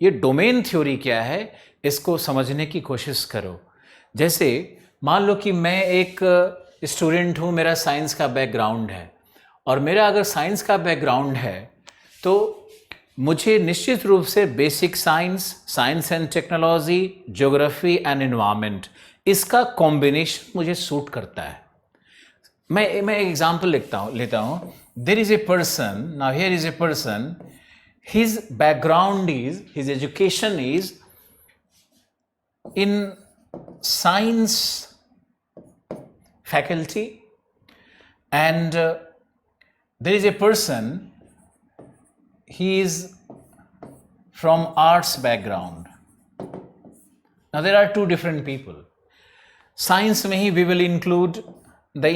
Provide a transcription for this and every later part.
ये domain theory क्या है, इसको समझने की कोशिश करो। जैसे मान लो कि मैं एक स्टूडेंट हूँ, मेरा साइंस का बैकग्राउंड है, और मेरा अगर साइंस का बैकग्राउंड है तो मुझे निश्चित रूप से basic science, science and technology, geography and environment, इसका कॉम्बिनेशन मुझे सूट करता है। मैं एक एग्जाम्पल लेता हूँ। There is a person, now here is a person, his background is, his education is in science faculty, and there is a person, he is from arts background. Now there are two different people. Science mein hi we will include the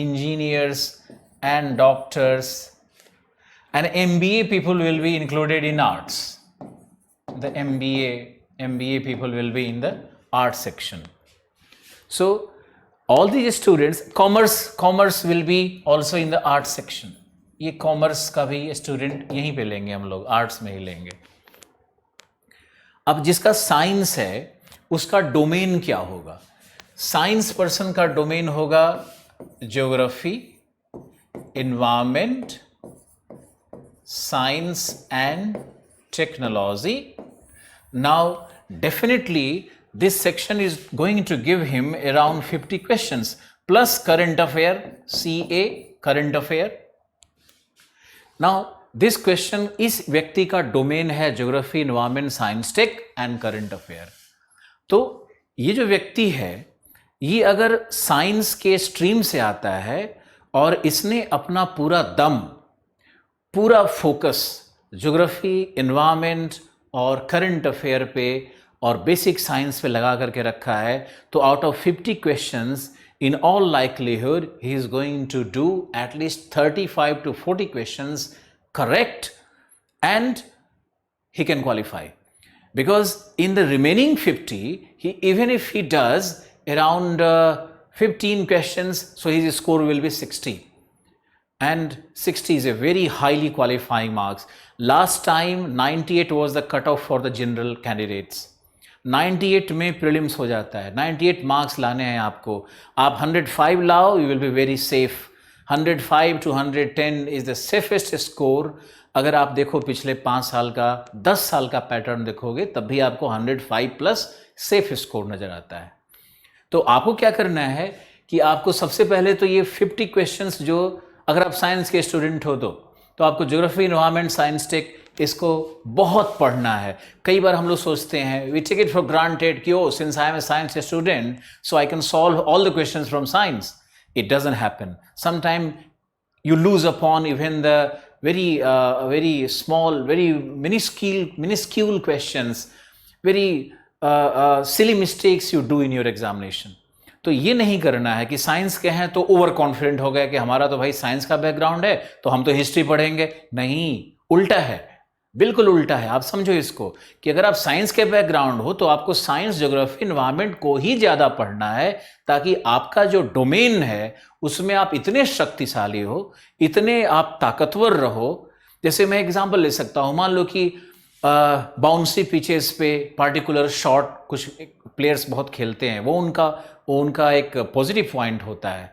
engineers and doctors, and MBA people will be included in arts. The MBA people will be in the art section. So all these students, commerce will be also in the art section. ये commerce का भी student यहीं पे लेंगे हम लोग, arts में ही लेंगे। अब जिसका साइंस है उसका डोमेन क्या होगा? साइंस पर्सन का डोमेन होगा geography, environment, science and technology. Now definitely this section is going to give him around 50 questions plus current affair, CA current affair. Now this question, इस व्यक्ति का डोमेन है geography, environment, science, tech and current affair. तो ये जो व्यक्ति है, ये अगर साइंस के स्ट्रीम से आता है और इसने अपना पूरा दम, पूरा फोकस ज्योग्राफी, एनवायरमेंट और करंट अफेयर पे और बेसिक साइंस पे लगा करके रखा है, तो out of 50 questions in all likelihood he is going to do at least 35 to 40 questions correct and he can qualify, because in the remaining 50 he, even if he does around 15 questions, so his score will be 60, and 60 is a very highly qualifying marks. Last time 98 was the cutoff for the general candidates. 98 में prelims हो जाता है, 98 marks लाने हैं आपको। आप 105 लाओ, you will be very safe. 105 to 110 is the safest score. अगर आप देखो पिछले 5 साल का, 10 साल का पैटर्न देखोगे, तब भी आपको 105 प्लस सेफ स्कोर नजर आता है। तो आपको क्या करना है कि आपको सबसे पहले तो ये 50 क्वेश्चंस, जो अगर आप साइंस के स्टूडेंट हो तो आपको ज्योग्राफी, एनवायरनमेंट, साइंस, टेक, इसको बहुत पढ़ना है। कई बार हम लोग सोचते हैं, we take it for granted कि oh, since I am a science student so I can solve all the questions from science. It doesn't happen. Sometime you lose upon even the very small, very minuscule questions, very silly mistakes you do in your examination. तो ये नहीं करना है कि science के हैं तो over confident हो गया कि हमारा तो भाई साइंस का बैकग्राउंड है तो हम तो हिस्ट्री पढ़ेंगे। नहीं, उल्टा है, बिल्कुल उल्टा है। आप समझो इसको कि अगर आप साइंस के बैकग्राउंड हो तो आपको साइंस, ज्योग्राफी, एनवायरनमेंट को ही ज़्यादा पढ़ना है, ताकि आपका जो डोमेन है उसमें आप इतने शक्तिशाली हो, इतने आप ताकतवर रहो। जैसे मैं एग्जांपल ले सकता हूँ, मान लो कि बाउंसी पिचेस पे पार्टिकुलर शॉट कुछ प्लेयर्स बहुत खेलते हैं, वो उनका एक पॉजिटिव पॉइंट होता है,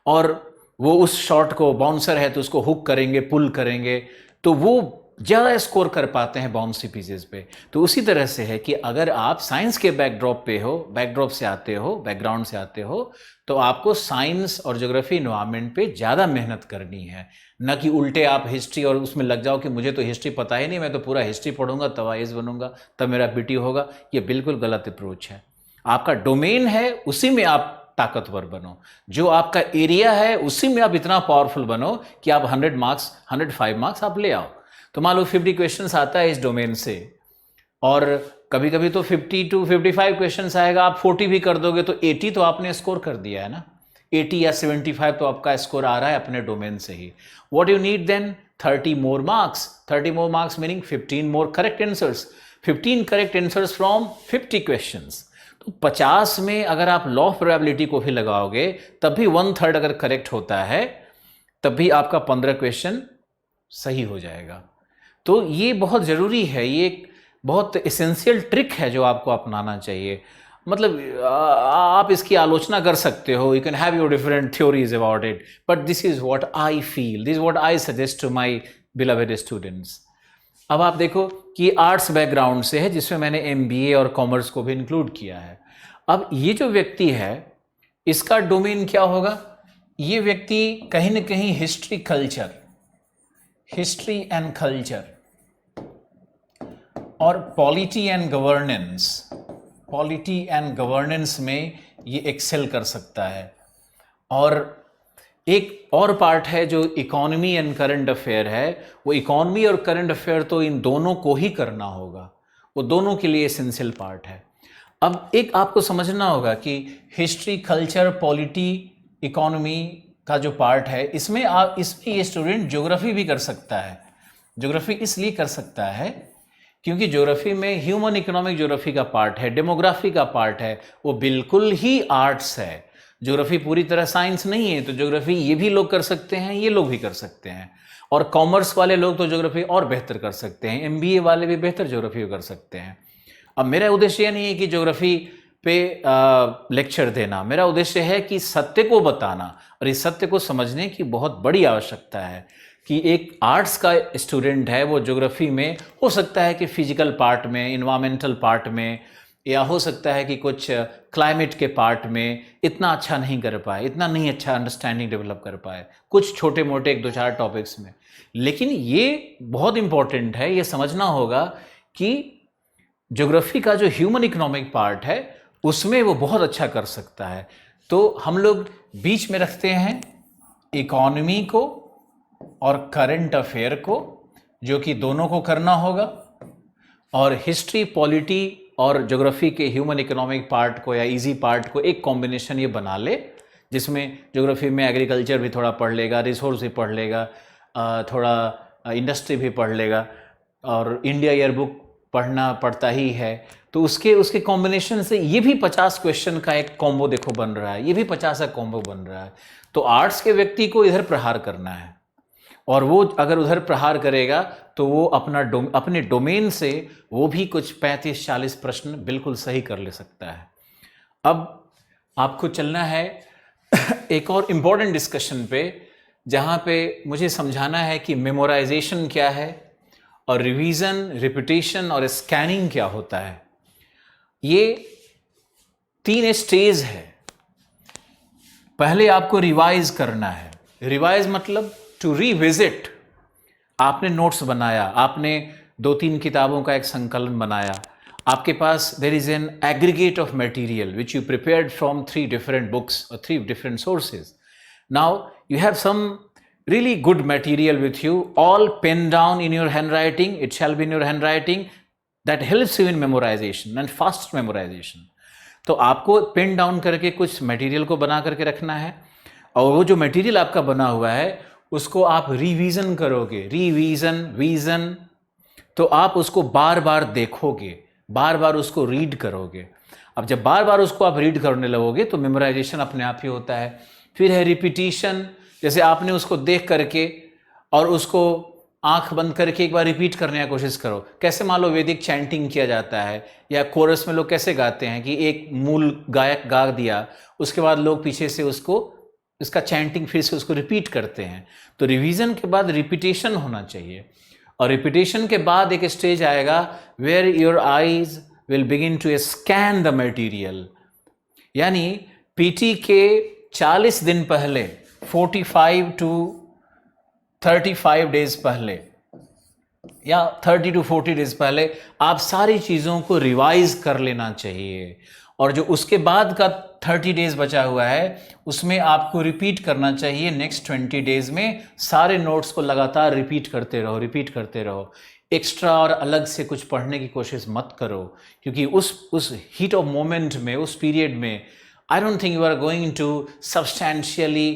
और वो उस शॉट को, बाउंसर है तो उसको हुक करेंगे, पुल करेंगे, तो वो ज़्यादा स्कोर कर पाते हैं बाउंसी पिचेस पे। तो उसी तरह से है कि अगर आप साइंस के बैकड्रॉप से आते हो, बैकग्राउंड से आते हो, तो आपको साइंस और ज्योग्राफी, एनवायरनमेंट पे ज़्यादा मेहनत करनी है, न कि उल्टे आप हिस्ट्री और उसमें लग जाओ कि मुझे तो हिस्ट्री पता ही नहीं, मैं तो पूरा हिस्ट्री पढ़ूंगा तब आईएएस बनूंगा, तब मेरा बीटी होगा। ये बिल्कुल गलत अप्रोच है। आपका डोमेन है, उसी में आप ताकतवर बनो, जो आपका एरिया है उसी में आप इतना पावरफुल बनो कि आप 105 मार्क्स आप ले आओ। तो मान लो 50 क्वेश्चंस आता है इस डोमेन से, और कभी कभी तो 50 to 55 क्वेश्चंस आएगा, आप 40 भी कर दोगे तो 80 तो आपने स्कोर कर दिया है ना। 80 या 75 तो आपका स्कोर आ रहा है अपने डोमेन से ही। What you need then? 30 more marks। 30 more marks meaning 15 more correct answers। 15 correct answers from 50 questions। तो 50 में अगर आप लॉ ऑफ प्रोबेबिलिटी को भी लगाओगे, तब भी 1/3 अगर करेक्ट होता है, तब भी आपका 15 क्वेश्चन सही हो जाएगा। तो ये बहुत ज़रूरी है, ये एक बहुत एसेंशियल ट्रिक है जो आपको अपनाना चाहिए। मतलब आप इसकी आलोचना कर सकते हो, you can have your different theories about it, but this is what I feel, this is what I suggest to my beloved students. अब आप देखो कि आर्ट्स बैकग्राउंड से है, जिसमें मैंने एमबीए और कॉमर्स को भी इंक्लूड किया है। अब ये जो व्यक्ति है, इसका डोमेन क्या होगा? ये व्यक्ति कहीं ना कहीं हिस्ट्री एंड कल्चर और पॉलिटी एंड गवर्नेंस में ये एक्सेल कर सकता है। और एक और पार्ट है जो इकोनॉमी एंड करंट अफेयर है, वो इकोनॉमी और करंट अफेयर तो इन दोनों को ही करना होगा, वो दोनों के लिए एसेंशियल पार्ट है। अब एक आपको समझना होगा कि हिस्ट्री, कल्चर, पॉलिटी, इकोनॉमी का जो पार्ट है, इसमें ये स्टूडेंट ज्योग्राफी भी कर सकता है। ज्योग्राफी इसलिए कर सकता है क्योंकि ज्योग्राफी में ह्यूमन इकोनॉमिक ज्योग्राफी का पार्ट है, डेमोग्राफी का पार्ट है, वो बिल्कुल ही आर्ट्स है। ज्योग्राफी पूरी तरह साइंस नहीं है, तो ज्योग्राफी ये भी लोग कर सकते हैं, ये लोग भी कर सकते हैं। और कॉमर्स वाले लोग तो ज्योग्राफी और बेहतर कर सकते हैं, एमबीए वाले भी बेहतर ज्योग्राफी कर सकते हैं। अब मेरा उद्देश्य यह नहीं है कि ज्योग्राफी पे लेक्चर देना, मेरा उद्देश्य है कि सत्य को बताना, और इस सत्य को समझने की बहुत बड़ी आवश्यकता है कि एक आर्ट्स का स्टूडेंट है, वो ज्योग्राफी में हो सकता है कि फिजिकल पार्ट में, इन्वायरमेंटल पार्ट में, या हो सकता है कि कुछ क्लाइमेट के पार्ट में इतना अच्छा नहीं कर पाए, इतना नहीं अच्छा अंडरस्टैंडिंग डेवलप कर पाए, कुछ छोटे मोटे 1-2-4 टॉपिक्स में। लेकिन ये बहुत इंपॉर्टेंट है, ये समझना होगा कि ज्योग्राफी का जो ह्यूमन इकोनॉमिक पार्ट है उसमें वो बहुत अच्छा कर सकता है। तो हम लोग बीच में रखते हैं इकोनॉमी को और करंट अफेयर को, जो कि दोनों को करना होगा, और हिस्ट्री, पॉलिटी और ज्योग्राफी के ह्यूमन इकोनॉमिक पार्ट को या इजी पार्ट को एक कॉम्बिनेशन ये बना ले, जिसमें ज्योग्राफी में एग्रीकल्चर भी थोड़ा पढ़ लेगा, रिसोर्स भी पढ़ लेगा, थोड़ा इंडस्ट्री भी पढ़ लेगा, और इंडिया ईयर बुक पढ़ना पड़ता ही है। तो उसके कॉम्बिनेशन से ये भी 50 क्वेश्चन का एक कॉम्बो देखो बन रहा है, ये भी 50 का कॉम्बो बन रहा है। तो आर्ट्स के व्यक्ति को इधर प्रहार करना है, और वो अगर उधर प्रहार करेगा तो वो अपने डोमेन से वो भी कुछ 35-40 प्रश्न बिल्कुल सही कर ले सकता है। अब आपको चलना है एक और इम्पॉर्टेंट डिस्कशन पे, जहाँ पे मुझे समझाना है कि मेमोराइजेशन क्या है और रिवीजन, रिपीटेशन और स्कैनिंग क्या होता है। ये 3 स्टेज है। पहले आपको रिवाइज करना है। रिवाइज मतलब टू रिविजिट। आपने नोट्स बनाया, आपने 2-3 किताबों का एक संकलन बनाया, आपके पास there is an aggregate of material which you prepared from 3 different books और 3 different sources. Now you have some really good material with you, all penned down in your handwriting. It shall be in your handwriting. That helps you in memorization and fast memorization. तो आपको pen down करके कुछ material को बना करके रखना है, और वो जो मटेरियल आपका बना हुआ है उसको आप रिवीजन करोगे, वीजन, तो आप उसको बार बार देखोगे, बार बार उसको रीड करोगे। अब जब बार बार उसको आप रीड करने लगोगे तो मेमोराइजेशन अपने आप ही होता है। फिर है रिपीटिशन, जैसे आपने उसको देख करके और उसको आंख बंद करके एक बार रिपीट करने की कोशिश करो। कैसे मान लो वैदिक चैंटिंग किया जाता है, या कोरस में लोग कैसे गाते हैं कि एक मूल गायक गा दिया, उसके बाद लोग पीछे से उसको इसका चैंटिंग फिर से उसको रिपीट करते हैं। तो रिवीजन के बाद रिपीटेशन होना चाहिए, और रिपीटेशन के बाद एक स्टेज आएगा where your eyes will begin to scan the material. यानी पीटी के 40 दिन पहले, 45 to 35 डेज पहले या 30 to 40 डेज पहले आप सारी चीज़ों को रिवाइज कर लेना चाहिए, और जो उसके बाद का 30 डेज बचा हुआ है उसमें आपको रिपीट करना चाहिए। नेक्स्ट 20 डेज में सारे नोट्स को लगातार रिपीट करते रहो। एक्स्ट्रा और अलग से कुछ पढ़ने की कोशिश मत करो, क्योंकि उस हीट ऑफ मोमेंट में, उस पीरियड में I don't think you are going to substantially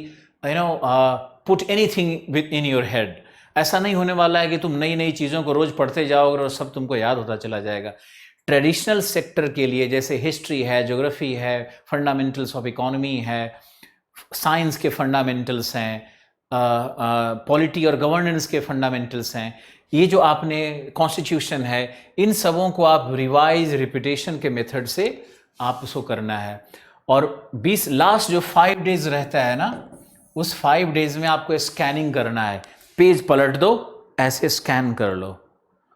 put anything in your head. ऐसा नहीं होने वाला है कि तुम नई नई चीज़ों को रोज पढ़ते जाओगे और सब तुमको याद होता चला जाएगा। ट्रेडिशनल सेक्टर के लिए जैसे हिस्ट्री है, ज्योग्राफी है, फंडामेंटल्स ऑफ इकोनॉमी है, साइंस के फंडामेंटल्स हैं, पॉलिटी और गवर्नेंस के फंडामेंटल्स हैं, ये जो आपने कॉन्स्टिट्यूशन है, इन सबों को आप रिवाइज रिपीटेशन के मेथड से आप उसको करना है। और 20 लास्ट जो 5 डेज रहता है ना, उस 5 डेज में आपको स्कैनिंग करना है। पेज पलट दो, ऐसे स्कैन कर लो,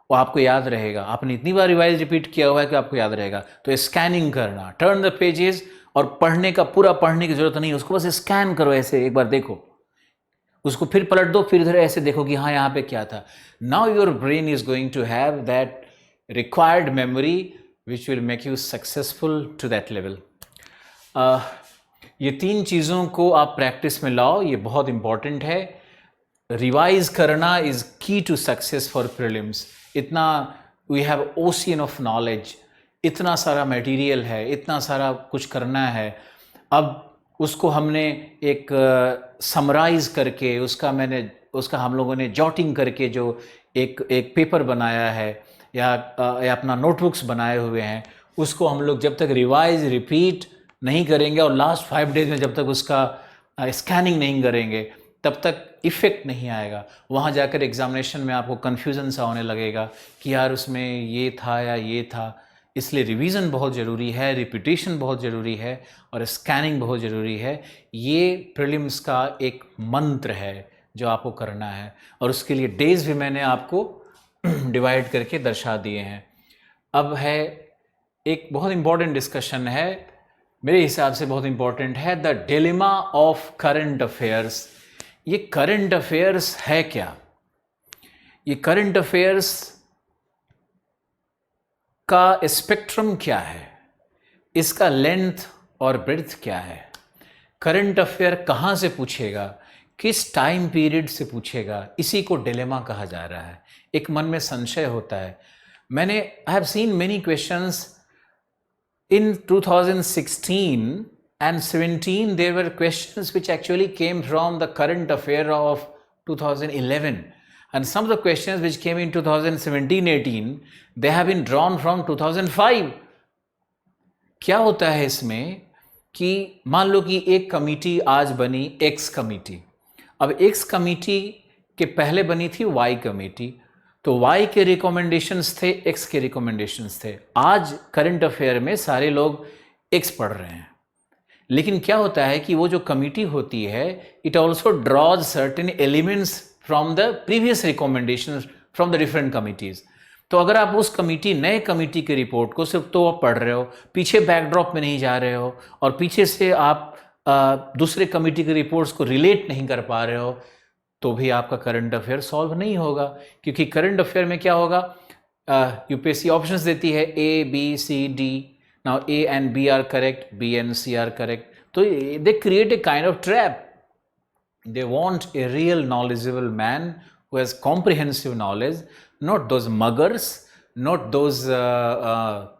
वो आपको याद रहेगा। आपने इतनी बार रिवाइज रिपीट किया हुआ है कि आपको याद रहेगा। तो स्कैनिंग करना, टर्न द पेजेस, और पढ़ने का पूरा पढ़ने की जरूरत नहीं है, उसको बस स्कैन करो, ऐसे एक बार देखो, उसको फिर पलट दो, फिर इधर ऐसे देखो कि हाँ यहाँ पे क्या था। Now your brain is going to have that required memory which will make you successful to that level. ये 3 चीज़ों को आप प्रैक्टिस में लाओ, ये बहुत इंपॉर्टेंट है। रिवाइज करना is key to success for prelims. इतना we have ocean of knowledge, इतना सारा मटेरियल है, इतना सारा कुछ करना है। अब उसको हमने एक समराइज करके, उसका हम लोगों ने जॉटिंग करके जो एक पेपर बनाया है, या अपना नोटबुक्स बनाए हुए हैं, उसको हम लोग जब तक रिवाइज रिपीट नहीं करेंगे और लास्ट 5 डेज में जब तक उसका स्कैनिंग नहीं करेंगे, तब तक इफ़ेक्ट नहीं आएगा। वहाँ जाकर एग्जामिनेशन में आपको कन्फ्यूज़न सा होने लगेगा कि यार उसमें ये था या ये था। इसलिए रिवीजन बहुत ज़रूरी है, रिपीटेशन बहुत ज़रूरी है, और स्कैनिंग बहुत ज़रूरी है। ये प्रीलिम्स का एक मंत्र है जो आपको करना है, और उसके लिए डेज भी मैंने आपको डिवाइड करके दर्शा दिए हैं। अब है एक बहुत इम्पॉर्टेंट डिस्कशन है, मेरे हिसाब से बहुत इम्पॉर्टेंट है, the dilemma of current affairs. ये करंट अफेयर्स है क्या? ये करंट अफेयर्स का स्पेक्ट्रम क्या है? इसका लेंथ और ब्रेड्थ क्या है? करंट अफेयर कहाँ से पूछेगा, किस टाइम पीरियड से पूछेगा, इसी को डिलेमा कहा जा रहा है। एक मन में संशय होता है। I have seen many questions in 2016 and 17. There were questions which actually came from the current affair of 2011, and some of the questions which came in 2017-18, they have been drawn from 2005. क्या होता है इसमें कि मान लो कि एक committee आज बनी, एक्स कमिटी। अब एक्स कमिटी के पहले बनी थी वाई कमिटी, तो वाई के रिकमेंडेशंस थे, एक्स के रिकमेंडेशंस थे। आज करंट अफेयर में सारे लोग एक्स पढ़ रहे हैं, लेकिन क्या होता है कि वो जो कमिटी होती है, it also draws certain elements from the previous recommendations from the different committees. तो अगर आप उस कमिटी, नए कमिटी की रिपोर्ट को सिर्फ तो आप पढ़ रहे हो, पीछे बैकड्रॉप में नहीं जा रहे हो, और पीछे से आप दूसरे कमिटी की रिपोर्ट्स को रिलेट नहीं कर पा रहे हो, तो भी आपका करंट अफेयर सॉल्व नहीं होगा। क्योंकि करंट अफेयर में क्या होगा, यूपीएससी ऑप्शंस देती है A B C D. Now A and B are correct, B and C are correct, तो they create a kind of trap. They want a real knowledgeable man who has comprehensive knowledge, not those muggers, not those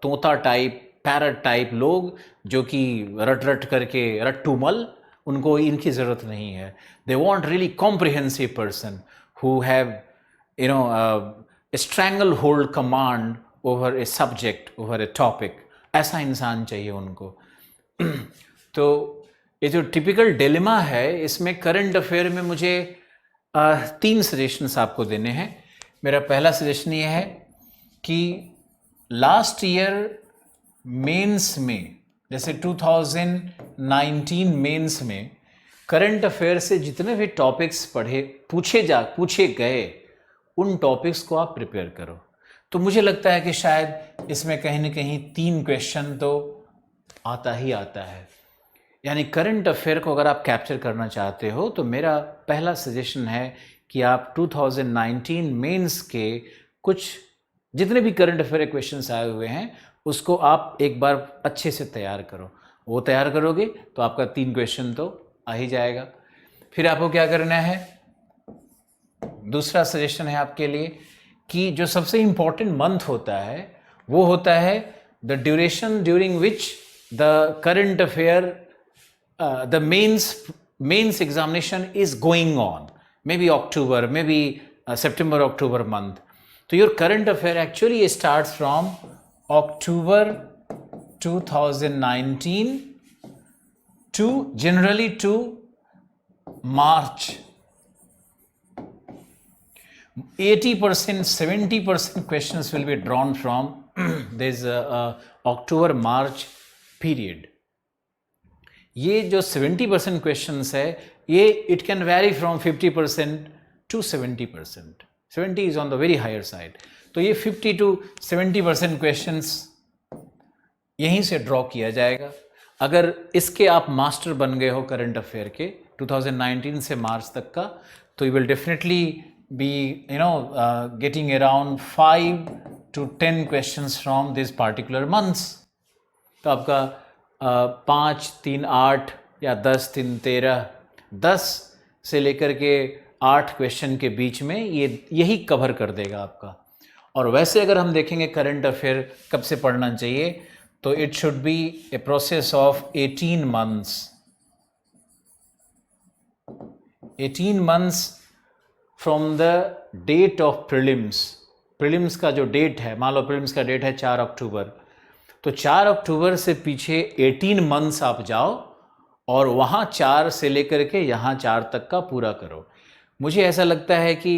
तोता type, parrot type लोग जो कि रट रट करके रट्टूमल, उनको इनकी ज़रूरत नहीं है। They want really comprehensive person who have strangle hold command over a subject, over A topic. ऐसा इंसान चाहिए उनको। तो ये जो टिपिकल डिलेमा है, इसमें करंट अफेयर में मुझे 3 सजेशंस आपको देने हैं। मेरा पहला सजेशन ये है कि लास्ट ईयर मेंस में, जैसे 2019 मेंस में करंट अफेयर से जितने भी टॉपिक्स पूछे गए, उन टॉपिक्स को आप प्रिपेयर करो। तो मुझे लगता है कि शायद इसमें कहीं ना कहीं 3 क्वेश्चन तो आता ही आता है। यानी करंट अफेयर को अगर आप कैप्चर करना चाहते हो, तो मेरा पहला सजेशन है कि आप 2019 मेंस के कुछ जितने भी करंट अफेयर क्वेश्चंस आए हुए हैं, उसको आप एक बार अच्छे से तैयार करो। वो तैयार करोगे तो आपका 3 क्वेश्चन तो आ ही जाएगा। फिर आपको क्या करना है, दूसरा सजेशन है आपके लिए कि जो सबसे इम्पॉर्टेंट मंथ होता है, वो होता है the duration during which the current affair, the mains examination is going on, may be October, may be September, October month. So your current affair actually starts from October 2019 to generally to March. 80%, 70% questions will be drawn from this October-March period. ये जो 70% questions है, ये it can vary from 50% to 70%. 70 is on the very higher side. तो ये 50 to 70% questions यहीं से draw किया जाएगा. अगर इसके आप मास्टर बन गए हो करंट अफेयर के 2019 से मार्च तक का, तो you will definitely be getting around 5 to 10 questions from this particular months. तो आपका 5, 3, 8 या 10, 3, 13, 10 से लेकर के 8 क्वेश्चन के बीच में यही कवर कर देगा आपका. और वैसे अगर हम देखेंगे करंट अफेयर कब से पढ़ना चाहिए, तो it should be a process of 18 months. 18 months from the date of prelims. Prelims का जो डेट है, मान लो प्रीलिम्स का डेट है 4 अक्टूबर, तो 4 अक्टूबर से पीछे 18 months आप जाओ और वहाँ 4 से लेकर के यहाँ 4 तक का पूरा करो. मुझे ऐसा लगता है कि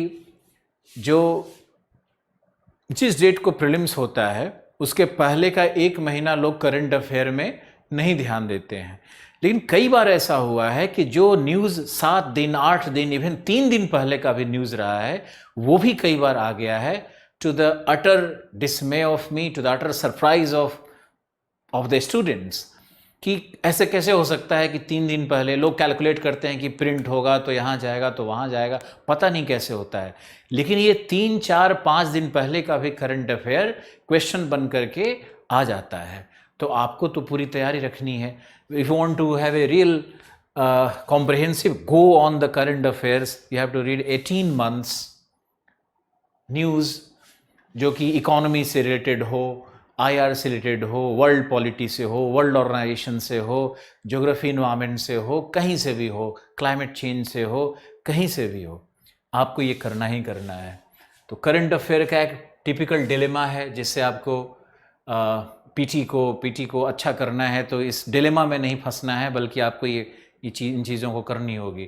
जिस डेट को प्रीलिम्स होता है उसके पहले का 1 महीना लोग करंट अफेयर में नहीं ध्यान देते हैं. लेकिन कई बार ऐसा हुआ है कि जो न्यूज़ 7 दिन, 8 दिन, इवन 3 दिन पहले का भी न्यूज़ रहा है, वो भी कई बार आ गया है. To the utter dismay of me, to the utter surprise of the students, कि ऐसे कैसे हो सकता है कि 3 दिन पहले लोग कैलकुलेट करते हैं कि प्रिंट होगा तो यहाँ जाएगा तो वहाँ जाएगा, पता नहीं कैसे होता है. लेकिन ये 3, 4, 5 दिन पहले का भी करंट अफेयर क्वेश्चन बन करके आ जाता है. तो आपको तो पूरी तैयारी रखनी है. If you want to have a real comprehensive go on the current affairs, you have to read 18 months news, जो कि इकोनॉमी से रिलेटेड हो, IR से रिलेटेड हो, वर्ल्ड पॉलिटी से हो, वर्ल्ड ऑर्गेनाइजेशन से हो, ज्योग्राफी इन्वायरमेंट से हो, कहीं से भी हो, क्लाइमेट चेंज से हो, कहीं से भी हो, आपको ये करना ही करना है. तो करंट अफेयर का एक टिपिकल डिलेमा है, जिससे आपको पीटी को अच्छा करना है, तो इस डिलेमा में नहीं फंसना है, बल्कि आपको इन चीज़ों को करनी होगी.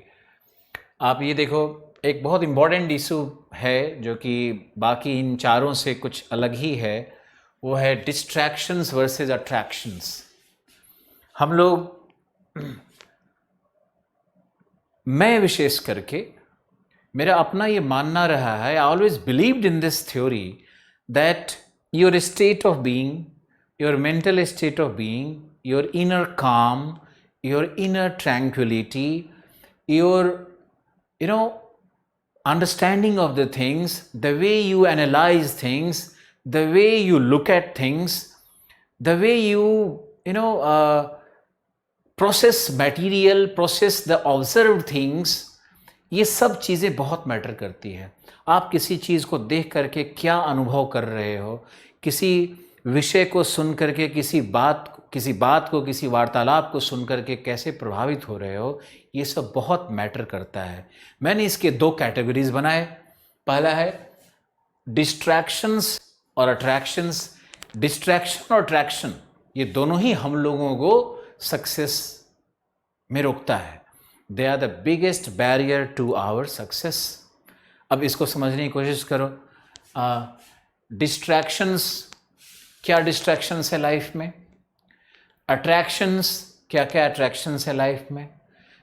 आप ये देखो, एक बहुत इम्पॉर्टेंट इशू है जो कि बाकी इन चारों से कुछ अलग ही है, वो है डिस्ट्रैक्शंस वर्सेस अट्रैक्शंस. हम लोग, मैं विशेष करके, मेरा अपना ये मानना रहा है, I always believed in this theory that your state of being, your mental state of being, your inner calm, your inner tranquillity, your understanding of the things, the way you analyze things, the way you look at things, the way you process material, process the observed things, ये सब चीज़ें बहुत matter करती है. आप किसी चीज़ को देख करके क्या अनुभव कर रहे हो, किसी विषय को सुन करके, किसी बात को, किसी वार्तालाप को सुन करके कैसे प्रभावित हो रहे हो, ये सब बहुत मैटर करता है. मैंने इसके 2 कैटेगरीज बनाए. पहला है डिस्ट्रैक्शंस और अट्रैक्शंस. डिस्ट्रैक्शन और अट्रैक्शन, ये दोनों ही हम लोगों को सक्सेस में रोकता है. They are the biggest barrier to our success. अब इसको समझने की कोशिश करो. डिस्ट्रैक्शंस, क्या डिस्ट्रैक्शंस है लाइफ में? अट्रैक्शंस, क्या क्या अट्रैक्शंस है लाइफ में?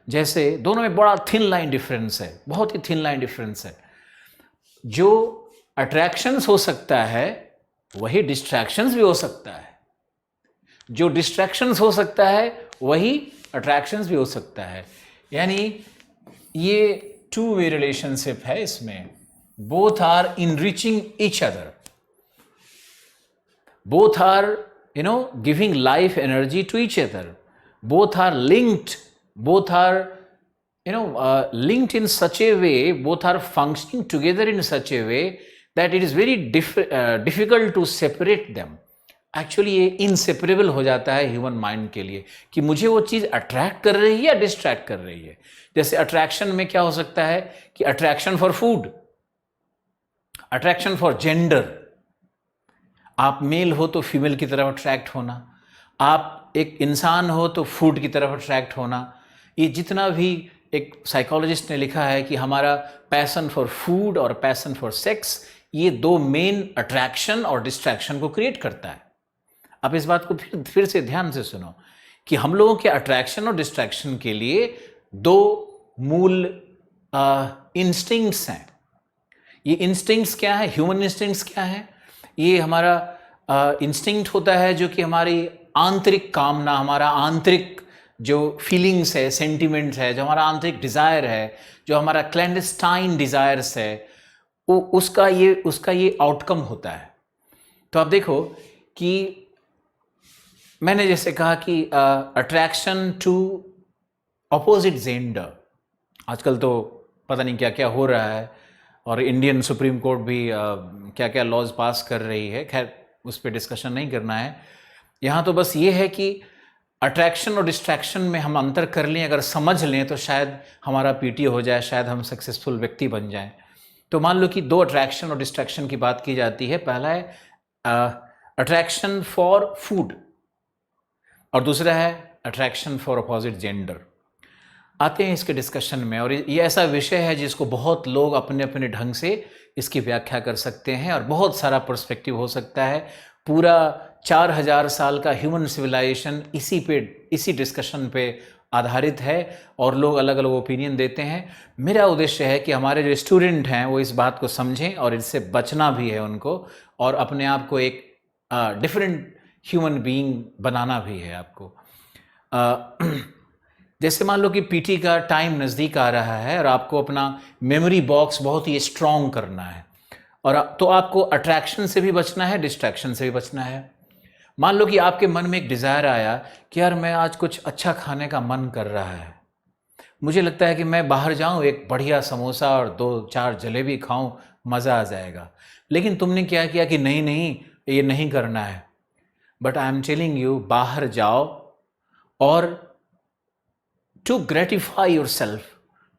जैसे दोनों में बड़ा थिन लाइन डिफरेंस है, बहुत ही थिन लाइन डिफरेंस है. जो अट्रैक्शंस हो सकता है वही डिस्ट्रैक्शंस भी हो सकता है. जो डिस्ट्रैक्शंस हो सकता है वही अट्रैक्शंस भी हो सकता है. यानी ये 2-way रिलेशनशिप है इसमें. Both are enriching each other, both are giving life energy to each other, both are linked, both are linked in such a way, both are functioning together in such a way that it is very difficult to separate them. Actually ये inseparable हो जाता है human mind के लिए, कि मुझे वो चीज़ attract कर रही है या डिस्ट्रैक्ट कर रही है. जैसे अट्रैक्शन में क्या हो सकता है कि attraction for food, attraction for gender, आप मेल हो तो फीमेल की तरफ अट्रैक्ट होना, आप एक इंसान हो तो फूड की तरफ अट्रैक्ट होना. ये जितना भी एक साइकोलॉजिस्ट ने लिखा है कि हमारा पैशन फॉर फूड और पैशन फॉर सेक्स, ये दो मेन अट्रैक्शन और डिस्ट्रैक्शन को क्रिएट करता है। आप इस बात को फिर से ध्यान से सुनो कि हम लोगों के अट्रैक्शन और डिस्ट्रैक्शन के लिए दो मूल इंस्टिंक्ट्स हैं। ये इंस्टिंक्ट्स क्या है? ह्यूमन इंस्टिंक्ट्स क्या है? ये हमारा इंस्टिंक्ट होता है जो कि हमारी आंतरिक कामना, हमारा आंतरिक जो फीलिंग्स है, सेंटिमेंट्स है, जो हमारा आंतरिक डिज़ायर है, जो हमारा क्लैंडस्टाइन डिज़ायर्स है, उसका ये आउटकम होता है। तो आप देखो कि मैंने जैसे कहा कि अट्रैक्शन टू अपोजिट जेंडर, आजकल तो पता नहीं क्या क्या हो रहा है, और इंडियन सुप्रीम कोर्ट भी क्या क्या लॉज पास कर रही है। खैर उस पर डिस्कशन नहीं करना है यहाँ। तो बस ये है कि अट्रैक्शन और डिस्ट्रैक्शन में हम अंतर कर लें, अगर समझ लें तो शायद हमारा पीटी हो जाए, शायद हम सक्सेसफुल व्यक्ति बन जाएं। तो मान लो कि दो अट्रैक्शन और डिस्ट्रैक्शन की बात की जाती है। पहला है अट्रैक्शन फॉर फूड और दूसरा है अट्रैक्शन फॉर अपोजिट जेंडर। आते हैं इसके डिस्कशन में, और ये ऐसा विषय है जिसको बहुत लोग अपने अपने ढंग से इसकी व्याख्या कर सकते हैं और बहुत सारा पर्सपेक्टिव हो सकता है। पूरा 4000 साल का ह्यूमन सिविलाइजेशन इसी डिस्कशन पे आधारित है और लोग अलग अलग ओपिनियन देते हैं। मेरा उद्देश्य है कि हमारे जो स्टूडेंट हैं वो इस बात को समझें और इससे बचना भी है उनको, और अपने आप को एक डिफरेंट ह्यूमन बीइंग बनाना भी है आपको। जैसे मान लो कि पीटी का टाइम नज़दीक आ रहा है और आपको अपना मेमोरी बॉक्स बहुत ही स्ट्रॉन्ग करना है, और तो आपको अट्रैक्शन से भी बचना है, डिस्ट्रैक्शन से भी बचना है। मान लो कि आपके मन में एक डिज़ायर आया कि यार मैं आज कुछ अच्छा खाने का मन कर रहा है, मुझे लगता है कि मैं बाहर जाऊं, एक बढ़िया समोसा और 2-4 जलेबी खाऊं, मज़ा आ जाएगा। लेकिन तुमने क्या किया कि नहीं नहीं ये नहीं करना है। But I am telling you, बाहर जाओ और to gratify yourself,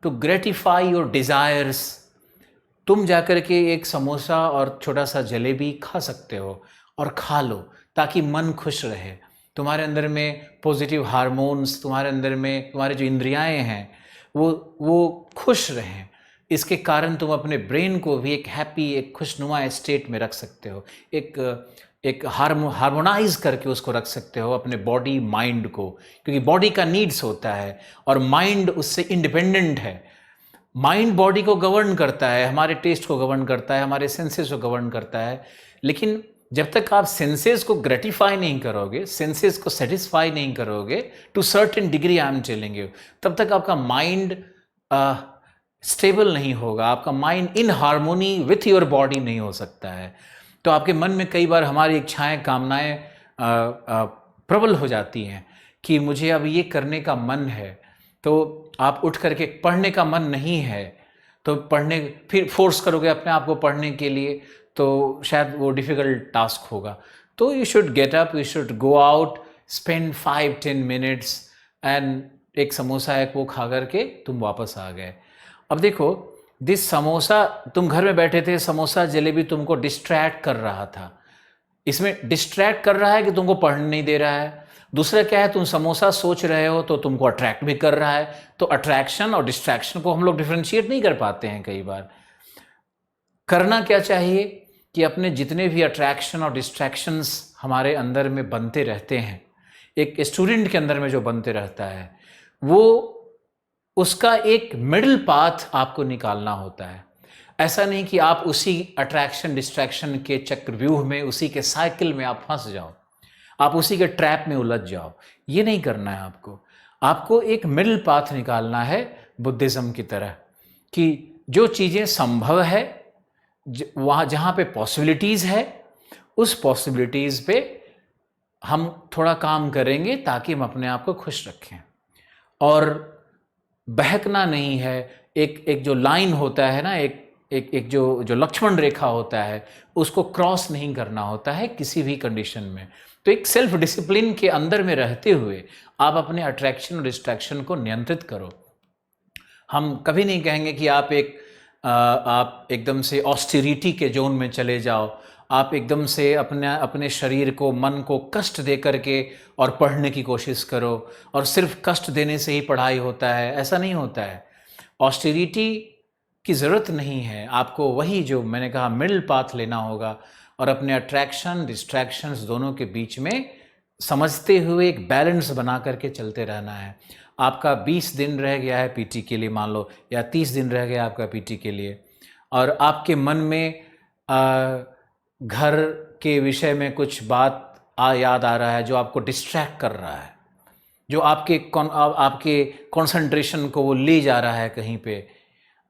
to gratify your desires, तुम जाकर के एक समोसा और छोटा सा जलेबी खा सकते हो और खा लो ताकि मन खुश रहे। तुम्हारे अंदर में पॉजिटिव हार्मोन्स, तुम्हारे अंदर में तुम्हारे जो इंद्रियाएं हैं वो खुश रहें। इसके कारण तुम अपने ब्रेन को भी एक हैप्पी, एक खुशनुमा स्टेट में रख सकते हो, एक हार्मोनाइज करके उसको रख सकते हो अपने बॉडी माइंड को, क्योंकि बॉडी का नीड्स होता है और माइंड उससे इंडिपेंडेंट है। माइंड बॉडी को गवर्न करता है, हमारे टेस्ट को गवर्न करता है, हमारे सेंसेस को गवर्न करता है। लेकिन जब तक आप सेंसेस को ग्रेटिफाई नहीं करोगे, सेंसेस को सेटिस्फाई नहीं करोगे to certain degree, I am telling you, तब तक आपका माइंड स्टेबल नहीं होगा, आपका mind in harmony with your body नहीं हो सकता है। तो आपके मन में कई बार हमारी इच्छाएं, कामनाएं प्रबल हो जाती हैं कि मुझे अब ये करने का मन है, तो आप उठ करके, पढ़ने का मन नहीं है तो पढ़ने, फिर फोर्स करोगे अपने आप को पढ़ने के लिए, तो शायद वो डिफ़िकल्ट टास्क होगा। तो you should get up, you should go out, spend 5-10 minutes and एक समोसा एक वो खा करके तुम वापस आ गए। अब देखो, दिस समोसा, तुम घर में बैठे थे, समोसा जलेबी तुमको डिस्ट्रैक्ट कर रहा था। इसमें डिस्ट्रैक्ट कर रहा है कि तुमको पढ़ने नहीं दे रहा है। दूसरा क्या है, तुम समोसा सोच रहे हो तो तुमको अट्रैक्ट भी कर रहा है। तो अट्रैक्शन और डिस्ट्रैक्शन को हम लोग डिफरेंशिएट नहीं कर पाते हैं कई बार। करना क्या चाहिए कि अपने जितने भी अट्रैक्शन और डिस्ट्रैक्शंस हमारे अंदर में बनते रहते हैं, एक स्टूडेंट के अंदर में जो बनते रहता है, वो उसका एक मिडिल पाथ आपको निकालना होता है। ऐसा नहीं कि आप उसी अट्रैक्शन डिस्ट्रैक्शन के चक्रव्यूह में, उसी के साइकिल में आप फंस जाओ, आप उसी के ट्रैप में उलझ जाओ। ये नहीं करना है आपको। आपको एक मिडिल पाथ निकालना है बुद्धिज़्म की तरह, कि जो चीज़ें संभव है, वहाँ जहाँ पे पॉसिबिलिटीज़ है, उस पॉसिबिलिटीज़ पे हम थोड़ा काम करेंगे ताकि हम अपने आप को खुश रखें। और बहकना नहीं है। एक जो लाइन होता है ना, एक जो लक्ष्मण रेखा होता है, उसको क्रॉस नहीं करना होता है किसी भी कंडीशन में। तो एक सेल्फ डिसिप्लिन के अंदर में रहते हुए आप अपने अट्रैक्शन और डिस्ट्रैक्शन को नियंत्रित करो। हम कभी नहीं कहेंगे कि आप एकदम से ऑस्टेरिटी के जोन में चले जाओ आप एकदम से अपने शरीर को, मन को कष्ट दे करके और पढ़ने की कोशिश करो और सिर्फ कष्ट देने से ही पढ़ाई होता है, ऐसा नहीं होता है। ऑस्टेरिटी की ज़रूरत नहीं है, आपको वही जो मैंने कहा मिडिल पाथ लेना होगा और अपने अट्रैक्शन डिस्ट्रैक्शंस दोनों के बीच में समझते हुए एक बैलेंस बना करके चलते रहना है। आपका 20 दिन रह गया है पीटी के लिए मान लो, या 30 दिन रह गया आपका पीटी के लिए, और आपके मन में घर के विषय में कुछ बात याद आ रहा है जो आपको डिस्ट्रैक्ट कर रहा है, जो आपके कंसंट्रेशन को वो ले जा रहा है कहीं पे।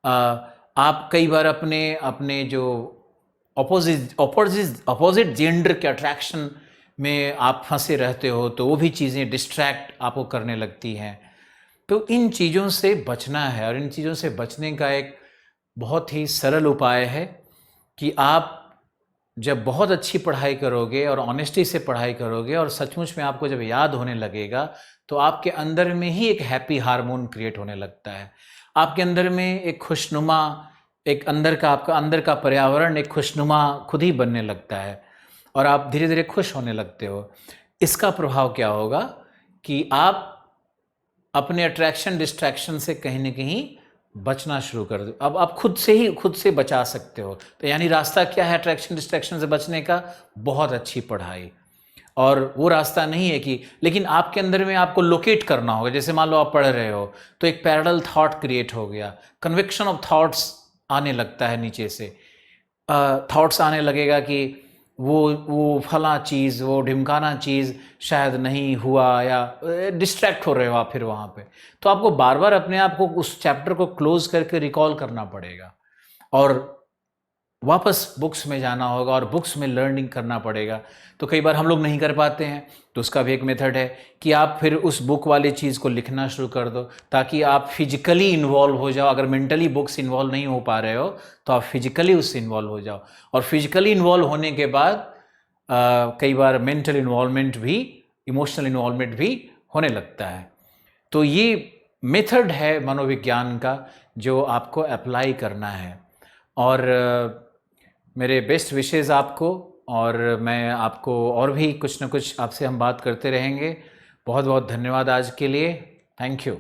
आप कई बार अपने जो अपोजिट जेंडर के अट्रैक्शन में आप फंसे रहते हो, तो वो भी चीज़ें डिस्ट्रैक्ट आपको करने लगती हैं। तो इन चीज़ों से बचना है, और इन चीज़ों से बचने का एक बहुत ही सरल उपाय है कि आप जब बहुत अच्छी पढ़ाई करोगे और ऑनेस्टी से पढ़ाई करोगे और सचमुच में आपको जब याद होने लगेगा, तो आपके अंदर में ही एक हैप्पी हार्मोन क्रिएट होने लगता है। आपके अंदर में एक खुशनुमा, एक आपका अंदर का पर्यावरण एक खुशनुमा खुद ही बनने लगता है और आप धीरे धीरे खुश होने लगते हो। इसका प्रभाव क्या होगा कि आप अपने अट्रैक्शन डिस्ट्रैक्शन से कहीं ना कहीं बचना शुरू कर दो। अब आप खुद से बचा सकते हो। तो यानी रास्ता क्या है अट्रैक्शन डिस्ट्रैक्शन से बचने का? बहुत अच्छी पढ़ाई। और वो रास्ता नहीं है कि, लेकिन आपके अंदर में आपको लोकेट करना होगा। जैसे मान लो आप पढ़ रहे हो तो एक पैरेलल थॉट क्रिएट हो गया, कन्विक्शन ऑफ थॉट्स आने लगता है, नीचे से थॉट्स आने लगेगा कि वो फला चीज़, वो ढिमकाना चीज़ शायद नहीं हुआ, या डिस्ट्रैक्ट हो रहे हो आप फिर वहाँ पे। तो आपको बार बार अपने आप को उस चैप्टर को क्लोज करके रिकॉल करना पड़ेगा और वापस बुक्स में जाना होगा और बुक्स में लर्निंग करना पड़ेगा। तो कई बार हम लोग नहीं कर पाते हैं, तो उसका भी एक मेथड है कि आप फिर उस बुक वाली चीज़ को लिखना शुरू कर दो, ताकि आप फिजिकली इन्वॉल्व हो जाओ। अगर मेंटली बुक्स इन्वॉल्व नहीं हो पा रहे हो तो आप फिजिकली उससे इन्वॉल्व हो जाओ, और फिजिकली इन्वॉल्व होने के बाद कई बार मेंटल इन्वॉल्वमेंट भी, इमोशनल इन्वॉल्वमेंट भी होने लगता है। तो ये मेथड है मनोविज्ञान का जो आपको अप्लाई करना है। और मेरे बेस्ट विशेज़ आपको, और मैं आपको और भी कुछ ना कुछ आपसे हम बात करते रहेंगे। बहुत बहुत धन्यवाद आज के लिए। Thank you.